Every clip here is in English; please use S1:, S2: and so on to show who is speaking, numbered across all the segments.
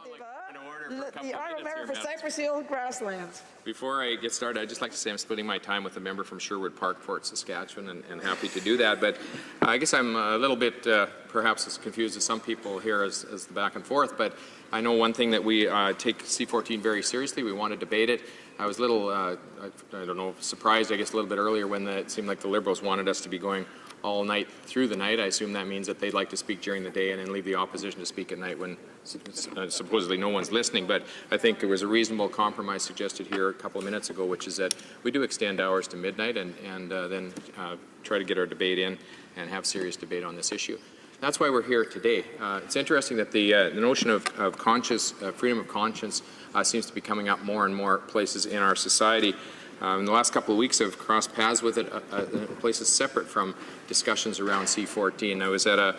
S1: The honourable member for Cypress Hill Grasslands.
S2: Before I get started, I'd just like to say I'm splitting my time with a member from Sherwood Park, Fort Saskatchewan, and happy to do that. But I guess I'm a little bit perhaps as confused as some people here as the back and forth. But I know one thing, that we take C-14 very seriously. We want to debate it. I was a little, I don't know, surprised, I guess, a little bit earlier when it seemed like the Liberals wanted us to be going all night through the night. I assume that means that they'd like to speak during the day and then leave the opposition to speak at night when supposedly no one's listening. But I think there was a reasonable compromise suggested here a couple of minutes ago, which is that we do extend hours to midnight and then try to get our debate in and have serious debate on this issue. That's why we're here today. It's interesting that the notion of freedom of conscience seems to be coming up more and more places in our society. In the last couple of weeks, I've crossed paths with it in places separate from discussions around C-14. I was at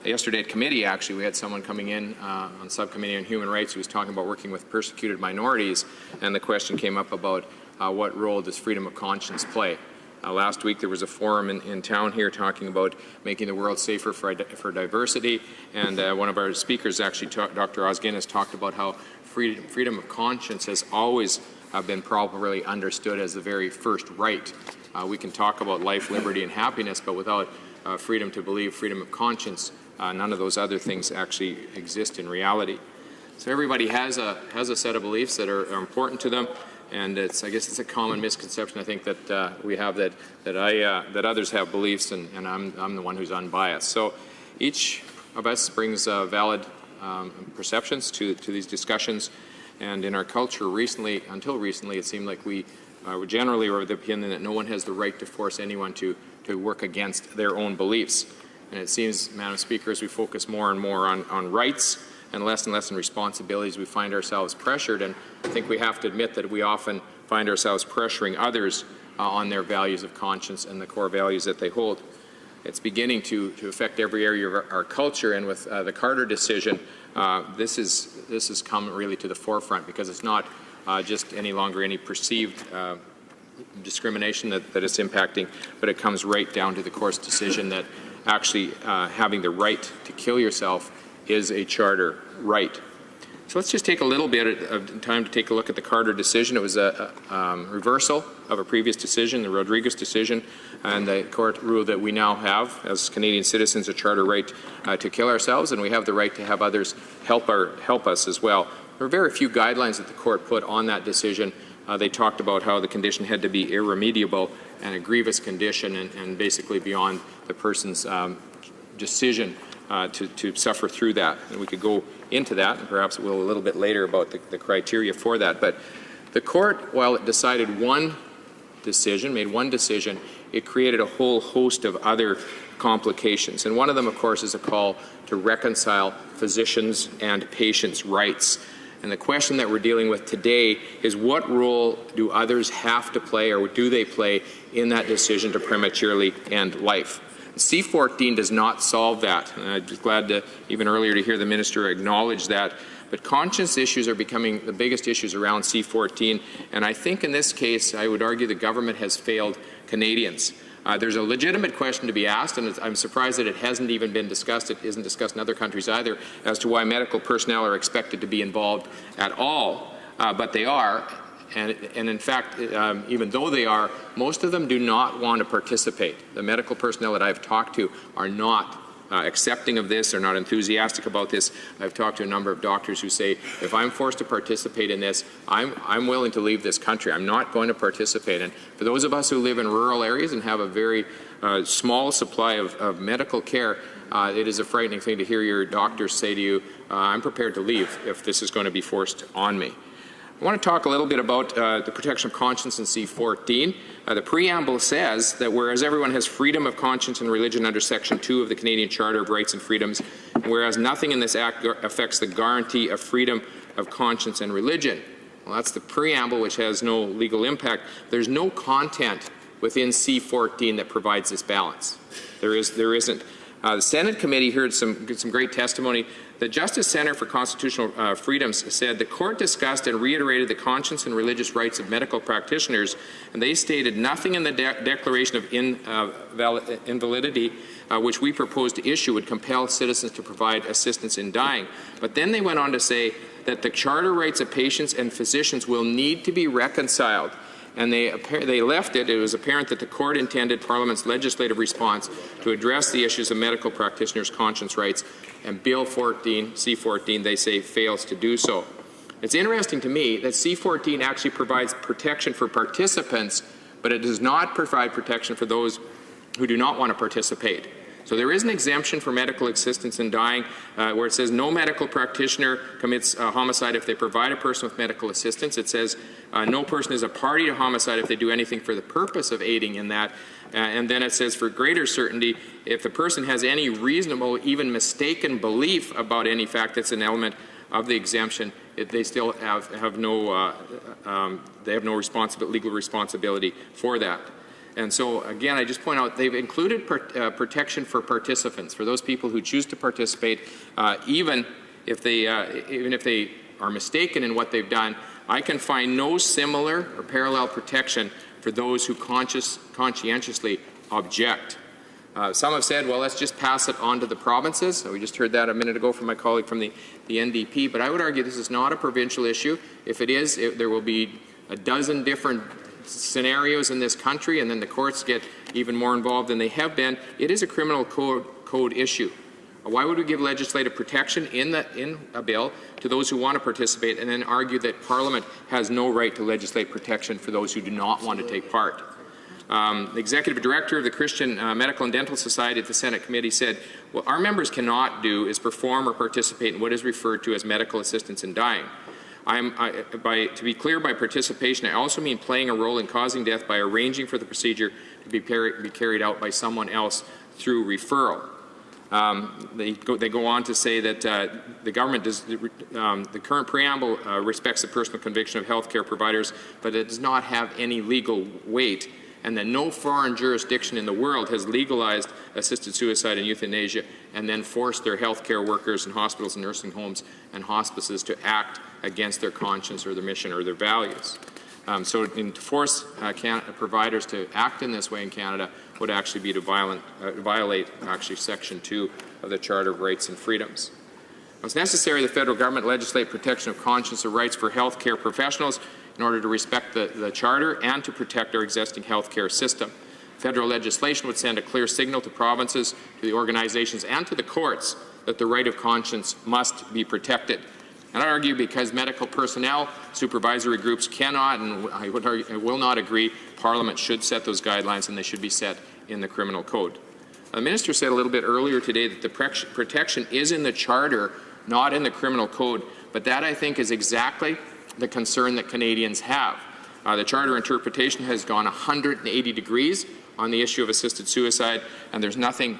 S2: yesterday at committee, actually. We had someone coming in on subcommittee on human rights who was talking about working with persecuted minorities, and the question came up about what role does freedom of conscience play. Last week there was a forum in town here talking about making the world safer for diversity, and one of our speakers, actually, Dr. Osgin, has talked about how freedom of conscience has always been properly understood as the very first right. We can talk about life, liberty, and happiness, but without freedom to believe, freedom of conscience, none of those other things actually exist in reality. So everybody has a set of beliefs that are important to them, and I guess it's a common misconception, I think, that we have that others have beliefs, and I'm the one who's unbiased. So each of us brings valid perceptions to these discussions. And in our culture until recently, it seemed like we were generally of the opinion that no one has the right to force anyone to work against their own beliefs. And it seems, Madam Speaker, as we focus more and more on rights and less on responsibilities, we find ourselves pressured. And I think we have to admit that we often find ourselves pressuring others on their values of conscience and the core values that they hold. It's beginning to affect every area of our culture, and with the Carter decision, this has come really to the forefront, because it's not just any longer any perceived discrimination that it's impacting, but it comes right down to the court's decision that actually having the right to kill yourself is a charter right. So let's just take a little bit of time to take a look at the Carter decision. It was a reversal of a previous decision, the Rodriguez decision, and the court ruled that we now have, as Canadian citizens, a charter right to kill ourselves, and we have the right to have others help us as well. There were very few guidelines that the court put on that decision. They talked about how the condition had to be irremediable and a grievous condition, and basically beyond the person's decision to suffer through that. And we could go into that, and perhaps we'll a little bit later, about the criteria for that. But the court, while it decided made one decision, it created a whole host of other complications. And one of them, of course, is a call to reconcile physicians' and patients' rights. And the question that we're dealing with today is, what role do others have to play, or do they play, in that decision to prematurely end life? C-14 does not solve that. And I'm just glad to, even earlier, to hear the minister acknowledge that. But conscience issues are becoming the biggest issues around C-14, and I think in this case I would argue the government has failed Canadians. There's a legitimate question to be asked, and I'm surprised that it hasn't even been discussed. It isn't discussed in other countries either, as to why medical personnel are expected to be involved at all, but they are. And in fact, even though they are, most of them do not want to participate. The medical personnel that I've talked to are not accepting of this, are not enthusiastic about this. I've talked to a number of doctors who say, if I'm forced to participate in this, I'm willing to leave this country. I'm not going to participate. And for those of us who live in rural areas and have a very small supply of medical care, it is a frightening thing to hear your doctor say to you, I'm prepared to leave if this is going to be forced on me. I want to talk a little bit about the protection of conscience in C-14. The preamble says that whereas everyone has freedom of conscience and religion under Section 2 of the Canadian Charter of Rights and Freedoms, and whereas nothing in this Act affects the guarantee of freedom of conscience and religion. Well, that's the preamble, which has no legal impact. There's no content within C-14 that provides this balance. There isn't. The Senate committee heard some great testimony. The Justice Centre for Constitutional Freedoms said the court discussed and reiterated the conscience and religious rights of medical practitioners, and they stated nothing in the Declaration of Invalidity which we proposed to issue would compel citizens to provide assistance in dying. But then they went on to say that the charter rights of patients and physicians will need to be reconciled. And they left it. It was apparent that the court intended Parliament's legislative response to address the issues of medical practitioners' conscience rights, and Bill 14, C-14, they say, fails to do so. It's interesting to me that C-14 actually provides protection for participants, but it does not provide protection for those who do not want to participate. So there is an exemption for medical assistance in dying where it says no medical practitioner commits homicide if they provide a person with medical assistance. It says no person is a party to homicide if they do anything for the purpose of aiding in that. And then it says for greater certainty, if the person has any reasonable, even mistaken belief about any fact that's an element of the exemption, they still have no legal responsibility for that. And so, again, I just point out they've included protection for participants, for those people who choose to participate, even if they are mistaken in what they've done. I can find no similar or parallel protection for those who conscientiously object. Some have said, well, let's just pass it on to the provinces. We just heard that a minute ago from my colleague from the NDP. But I would argue this is not a provincial issue. If it is, there will be a dozen different scenarios in this country, and then the courts get even more involved than they have been. It is a criminal code issue. Why would we give legislative protection in a bill to those who want to participate and then argue that Parliament has no right to legislate protection for those who do not want to take part? The Executive Director of the Christian Medical and Dental Society at the Senate Committee said, what our members cannot do is perform or participate in what is referred to as medical assistance in dying. To be clear, by participation, I also mean playing a role in causing death by arranging for the procedure to be carried out by someone else through referral. They go on to say that the government does, the current preamble respects the personal conviction of healthcare providers, but it does not have any legal weight, and that no foreign jurisdiction in the world has legalized assisted suicide and euthanasia and then forced their healthcare workers in hospitals and nursing homes and hospices to act against their conscience or their mission or their values. So to force providers to act in this way in Canada would actually be to violate actually Section 2 of the Charter of Rights and Freedoms. It's necessary the federal government legislate protection of conscience or rights for healthcare professionals in order to respect the Charter and to protect our existing healthcare system. Federal legislation would send a clear signal to provinces, to the organizations, and to the courts that the right of conscience must be protected. And I argue because medical personnel, supervisory groups cannot, and I will not agree, Parliament should set those guidelines and they should be set in the criminal code. The Minister said a little bit earlier today that the protection is in the Charter, not in the criminal code, but that I think is exactly the concern that Canadians have. The Charter interpretation has gone 180 degrees on the issue of assisted suicide, and there's nothing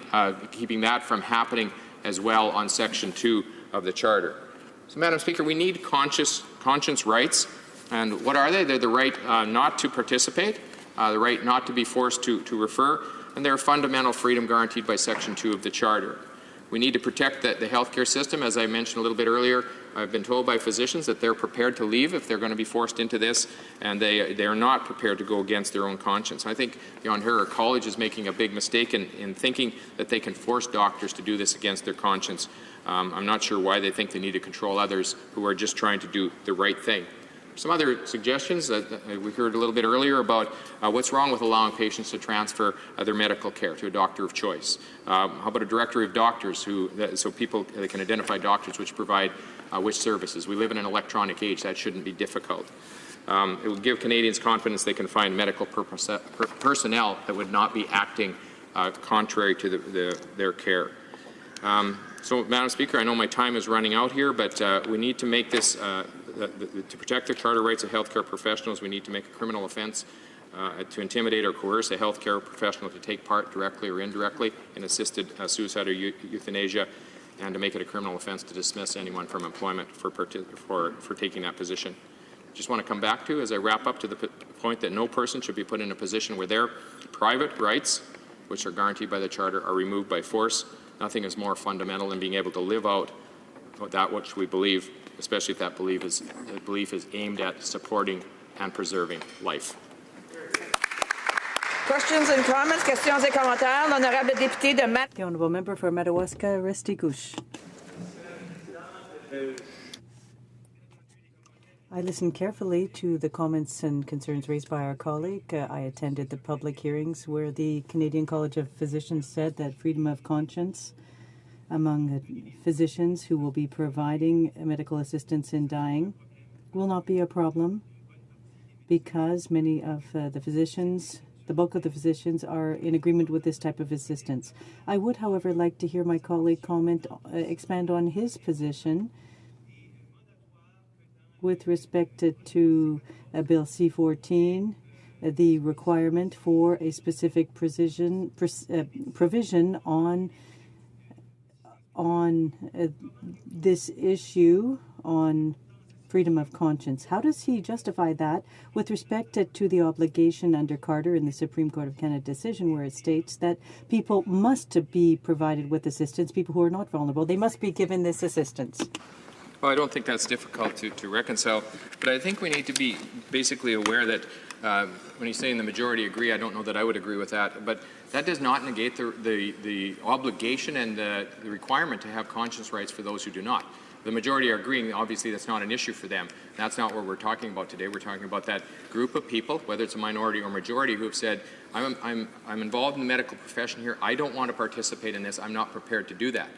S2: keeping that from happening as well on Section 2 of the Charter. So, Madam Speaker, we need conscience rights, and what are they? They're the right not to participate, the right not to be forced to refer, and they're a fundamental freedom guaranteed by Section 2 of the Charter. We need to protect the healthcare system. As I mentioned a little bit earlier, I've been told by physicians that they're prepared to leave if they're going to be forced into this, and they are not prepared to go against their own conscience. I think the Ontario College is making a big mistake in thinking that they can force doctors to do this against their conscience. I'm not sure why they think they need to control others who are just trying to do the right thing. Some other suggestions that we heard a little bit earlier about what's wrong with allowing patients to transfer their medical care to a doctor of choice. How about a directory of doctors so people they can identify doctors which provide which services. We live in an electronic age. That shouldn't be difficult. It will give Canadians confidence they can find medical personnel that would not be acting contrary to their care. So, Madam Speaker, I know my time is running out here, but we need to make this, to protect the Charter rights of healthcare professionals, we need to make a criminal offence to intimidate or coerce a healthcare professional to take part directly or indirectly in assisted suicide or euthanasia, and to make it a criminal offence to dismiss anyone from employment for taking that position. I just want to come back to, as I wrap up, to the point that no person should be put in a position where their private rights, which are guaranteed by the Charter, are removed by force. Nothing is more fundamental than being able to live out that which we believe, especially if that belief is aimed at supporting and preserving life.
S1: Questions and comments, questions et commentaires. L'honorable député de
S3: The honourable member for Madawaska Restigouche. I listened carefully to the comments and concerns raised by our colleague. I attended the public hearings where the Canadian College of Physicians said that freedom of conscience among physicians who will be providing medical assistance in dying will not be a problem because many of the physicians, the bulk of the physicians, are in agreement with this type of assistance. I would, however, like to hear my colleague expand on his position with respect to Bill C-14, the requirement for a specific provision on this issue on freedom of conscience. How does he justify that with respect to the obligation under Carter in the Supreme Court of Canada decision where it states that people must be provided with assistance, people who are not vulnerable, they must be given this assistance?
S2: Well, I don't think that's difficult to reconcile, but I think we need to be basically aware that when he's saying the majority agree, I don't know that I would agree with that, but that does not negate the obligation and the requirement to have conscience rights for those who do not. The majority are agreeing, obviously that's not an issue for them. That's not what we're talking about today. We're talking about that group of people, whether it's a minority or majority, who have said, I'm involved in the medical profession here, I don't want to participate in this, I'm not prepared to do that.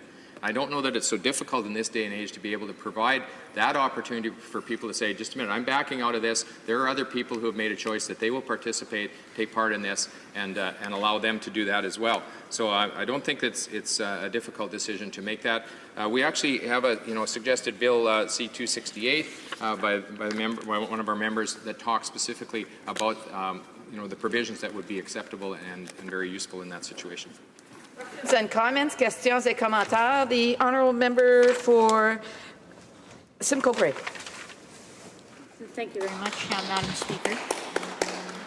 S2: I don't know that it's so difficult in this day and age to be able to provide that opportunity for people to say, just a minute, I'm backing out of this. There are other people who have made a choice that they will participate, take part in this, and allow them to do that as well. So I don't think it's a difficult decision to make that. We actually have a suggested bill C-268 by one of our members that talks specifically about the provisions that would be acceptable and very useful in that situation.
S1: And comments, questions et commentaires. The honourable member for Simcoe Grey.
S4: Thank you very much, Madam Speaker.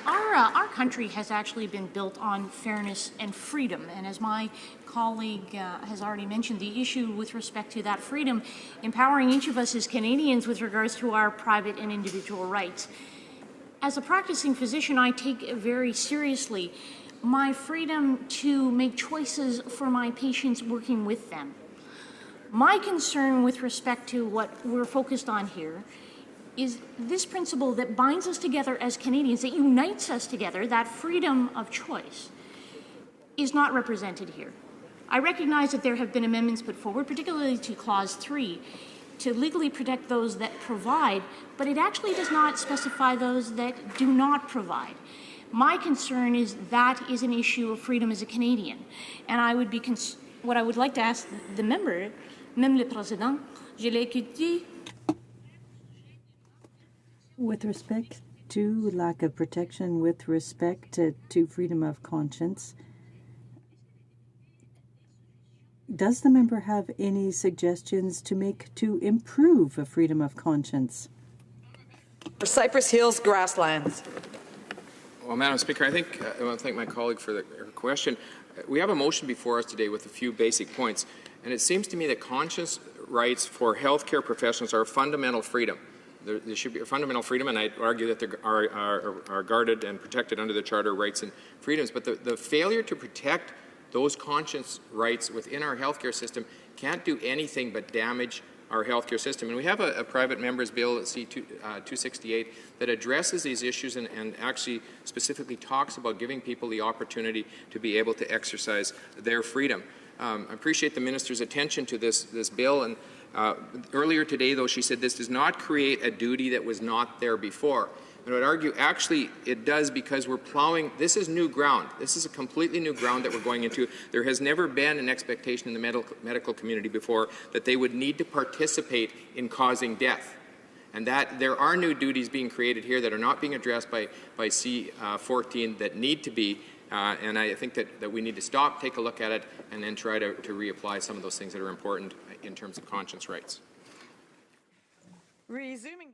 S4: Our country has actually been built on fairness and freedom, and as my colleague has already mentioned, the issue with respect to that freedom, empowering each of us as Canadians with regards to our private and individual rights. As a practicing physician, I take very seriously my freedom to make choices for my patients working with them. My concern with respect to what we're focused on here is this principle that binds us together as Canadians, that unites us together, that freedom of choice, is not represented here. I recognize that there have been amendments put forward, particularly to Clause 3, to legally protect those that provide, but it actually does not specify those that do not provide. My concern is that is an issue of freedom as a Canadian. And I would be what I would like to ask the member, Même le Président, je l'ai écouté.
S3: With respect to lack of protection, with respect to freedom of conscience, does the member have any suggestions to make to improve freedom of conscience?
S1: For Cypress Hills Grasslands.
S2: Well, Madam Speaker, I want to thank my colleague for her question. We have a motion before us today with a few basic points, and it seems to me that conscience rights for healthcare professionals are a fundamental freedom. There should be a fundamental freedom, and I argue that they are guarded and protected under the Charter of Rights and Freedoms. But the failure to protect those conscience rights within our healthcare system can't do anything but damage our healthcare system. And we have a private member's bill at C-268 that addresses these issues and actually specifically talks about giving people the opportunity to be able to exercise their freedom. I appreciate the minister's attention to this bill. And earlier today, though, she said this does not create a duty that was not there before. And I would argue, actually, it does, because we're plowing. This is new ground. This is a completely new ground that we're going into. There has never been an expectation in the medical community before that they would need to participate in causing death. And that there are new duties being created here that are not being addressed by C-14 that need to be. And I think that we need to stop, take a look at it, and then try to reapply some of those things that are important in terms of conscience rights.
S1: Resuming